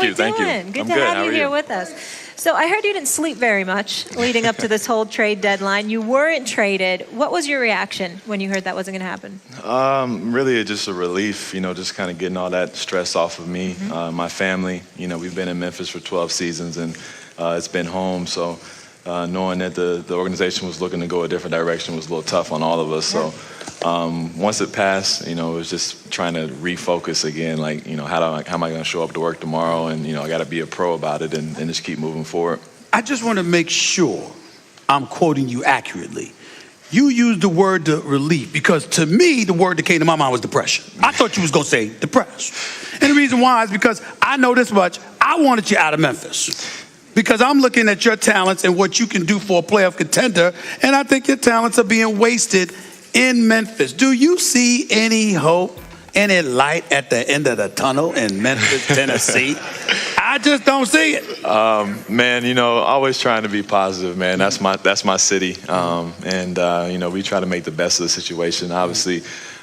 Thank you. Good to have you here with us. So I heard you didn't sleep very much leading up to this whole trade deadline. You weren't traded. What was your reaction when you heard that wasn't going to happen? Really just a relief, just kind of getting all that stress off of me, my family. We've been in Memphis for 12 seasons, and it's been home. So knowing that the organization was looking to go a different direction was a little tough on all of us. So once it passed, it was just trying to refocus again, like, how am I going to show up to work tomorrow? And, I got to be a pro about it and just keep moving forward. I just want to make sure I'm quoting you accurately. You used the word relief because to me, the word that came to my mind was depression. I thought you was going to say depressed. And the reason why is because I know this much. I wanted you out of Memphis. Because I'm looking at your talents and what you can do for a playoff contender, and I think your talents are being wasted in Memphis. Do you see any hope, any light at the end of the tunnel in Memphis, Tennessee? I just don't see it. Man, always trying to be positive, man. That's my city. We try to make the best of the situation. Obviously,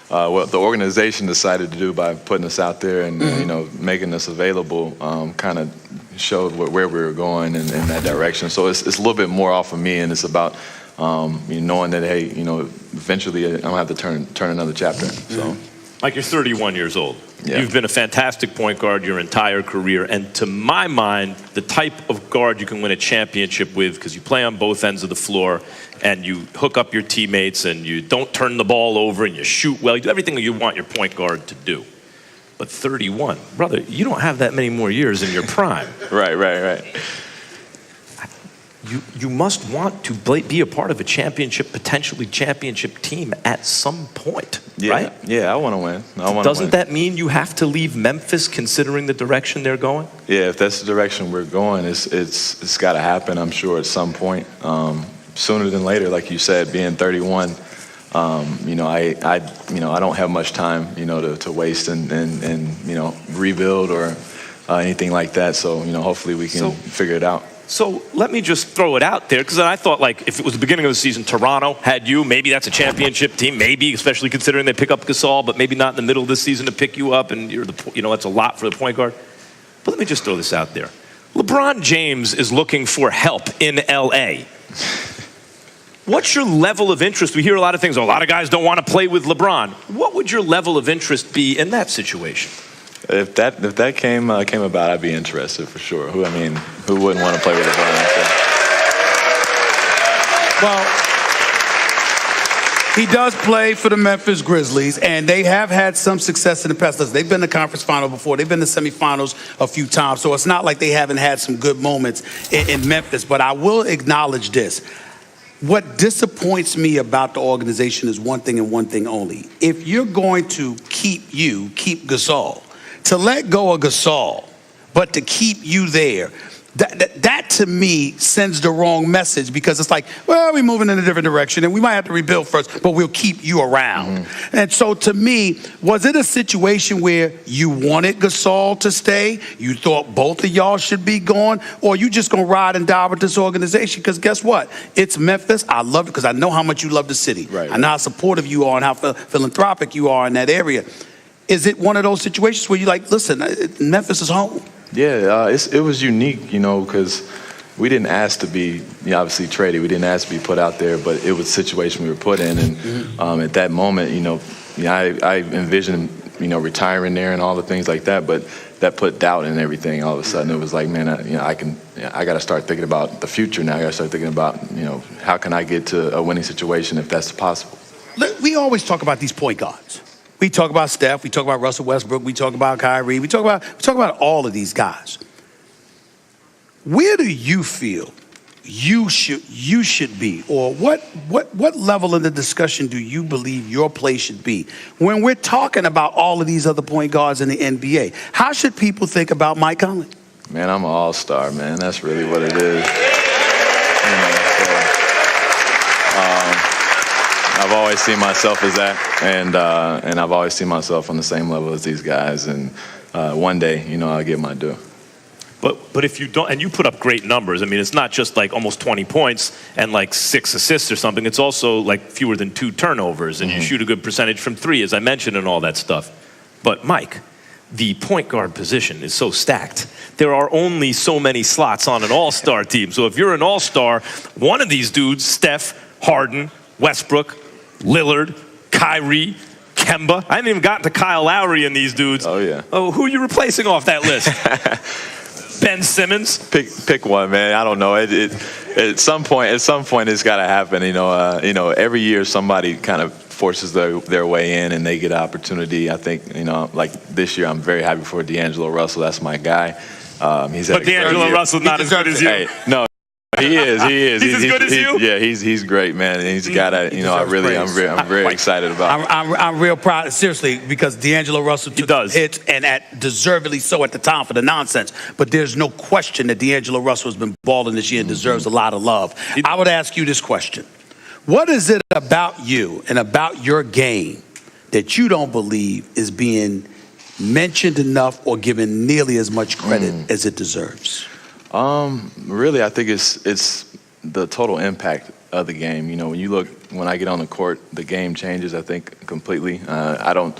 what the organization decided to do by putting us out there and making us available kind of showed where we were going in that direction. So it's a little bit more off of me, and it's about knowing that, hey, eventually I'm gonna have to turn another chapter. So, Mike, you're 31 years old. Yeah. You've been a fantastic point guard your entire career, and to my mind, the type of guard you can win a championship with, because you play on both ends of the floor, and you hook up your teammates, and you don't turn the ball over, and you shoot well. You do everything you want your point guard to do. But 31, brother, you don't have that many more years in your prime. Right. You must want to be a part of a potentially championship team at some point, right? Yeah, I want to win. Doesn't that mean you have to leave Memphis considering the direction they're going? Yeah, if that's the direction we're going, it's got to happen, I'm sure, at some point. Sooner than later, like you said, being 31, I don't have much time, to waste and rebuild or anything like that. So, hopefully we can figure it out. So let me just throw it out there, because I thought, like, if it was the beginning of the season, Toronto had you, maybe that's a championship team, maybe, especially considering they pick up Gasol, but maybe not in the middle of the season to pick you up, and that's a lot for the point guard. But let me just throw this out there. LeBron James is looking for help in LA. What's your level of interest? We hear a lot of things. A lot of guys don't want to play with LeBron. What would your level of interest be in that situation? If that came about, I'd be interested for sure. Who wouldn't want to play with LeBron? Well, he does play for the Memphis Grizzlies, and they have had some success in the past. Listen, they've been to the conference final before. They've been to semifinals a few times, so it's not like they haven't had some good moments in Memphis. But I will acknowledge this. What disappoints me about the organization is one thing and one thing only. If you're going to keep Gasol, to let go of Gasol, but to keep you there, that to me sends the wrong message, because it's like, well, we're moving in a different direction and we might have to rebuild first, but we'll keep you around. And so to me, was it a situation where you wanted Gasol to stay? You thought both of y'all should be gone? Or you just gonna ride and die with this organization? Because guess what? It's Memphis. I love it because I know how much you love the city. Right. I know how supportive you are and how philanthropic you are in that area. Is it one of those situations where you're like, listen, Memphis is home? Yeah, it was unique, because we didn't ask to be obviously traded. We didn't ask to be put out there, but it was a situation we were put in. And at that moment, I envisioned, retiring there and all the things like that, but that put doubt in everything. All of a sudden, it was like, man, I got to start thinking about the future now. I got to start thinking about, how can I get to a winning situation if that's possible? We always talk about these point guards. We talk about Steph, we talk about Russell Westbrook, we talk about Kyrie, we talk about all of these guys. Where do you feel you should be, or what level of the discussion do you believe your place should be when we're talking about all of these other point guards in the NBA? How should people think about Mike Conley? Man, I'm an all-star, man. That's really what it is. I've always seen myself as that, and I've always seen myself on the same level as these guys. And one day, I'll get my due. But if you don't, and you put up great numbers. I mean, it's not just like almost 20 points and like 6 assists or something. It's also like fewer than 2 turnovers, and you shoot a good percentage from 3, as I mentioned, and all that stuff. But Mike, the point guard position is so stacked. There are only so many slots on an all-star team. So if you're an all-star, one of these dudes, Steph, Harden, Westbrook, Lillard, Kyrie, Kemba. I haven't even gotten to Kyle Lowry and these dudes. Oh, yeah. Oh, who are you replacing off that list? Ben Simmons? Pick one, man. I don't know. At some point, it's got to happen. Every year somebody kind of forces their way in and they get an opportunity. I think, like this year, I'm very happy for D'Angelo Russell. That's my guy. But D'Angelo Russell's not as good as you. Hey, no. He is. He's as good as you? Yeah, he's great, man. And he's got a, I'm very excited about. I'm real proud, seriously, because D'Angelo Russell took the hits, and deservedly so at the time for the nonsense. But there's no question that D'Angelo Russell has been balling this year and deserves a lot of love. I would ask you this question. What is it about you and about your game that you don't believe is being mentioned enough or given nearly as much credit as it deserves? Really, I think it's the total impact of the game. When I get on the court, the game changes, I think, completely. I don't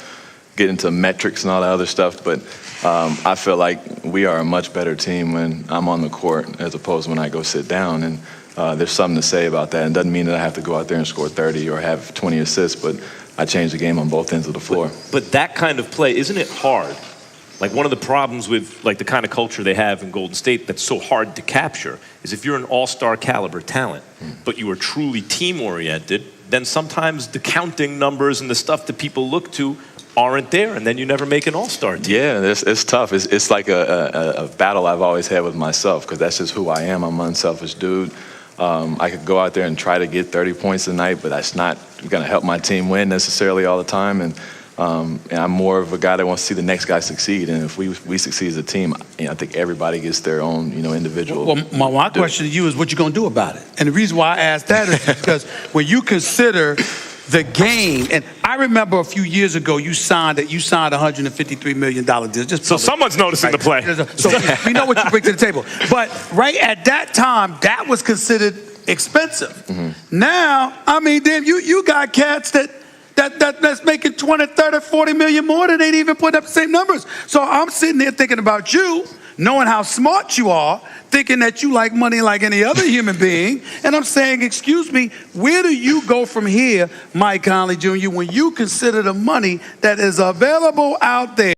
get into metrics and all that other stuff, but I feel like we are a much better team when I'm on the court as opposed to when I go sit down. And there's something to say about that. It doesn't mean that I have to go out there and score 30 or have 20 assists, but I change the game on both ends of the floor. But that kind of play, isn't it hard? Like one of the problems with like the kind of culture they have in Golden State that's so hard to capture is if you're an all-star caliber talent, but you are truly team-oriented, then sometimes the counting numbers and the stuff that people look to aren't there, and then you never make an all-star team. Yeah, it's tough. It's like a battle I've always had with myself because that's just who I am. I'm an unselfish dude. I could go out there and try to get 30 points a night, but that's not going to help my team win necessarily all the time. And I'm more of a guy that wants to see the next guy succeed. And if we succeed as a team, I think everybody gets their own, individual. Well, my question to you is what you going to do about it? And the reason why I asked that is because when you consider the game, and I remember a few years ago you signed $153 million deal. So someone's noticing the play. So we know what you bring to the table. But right at that time, that was considered expensive. Mm-hmm. Now, damn, you got cats that's making 20, 30, 40 million more than they'd even put up the same numbers. So I'm sitting there thinking about you, knowing how smart you are, thinking that you like money like any other human being. And I'm saying, excuse me, where do you go from here, Mike Conley Jr., when you consider the money that is available out there?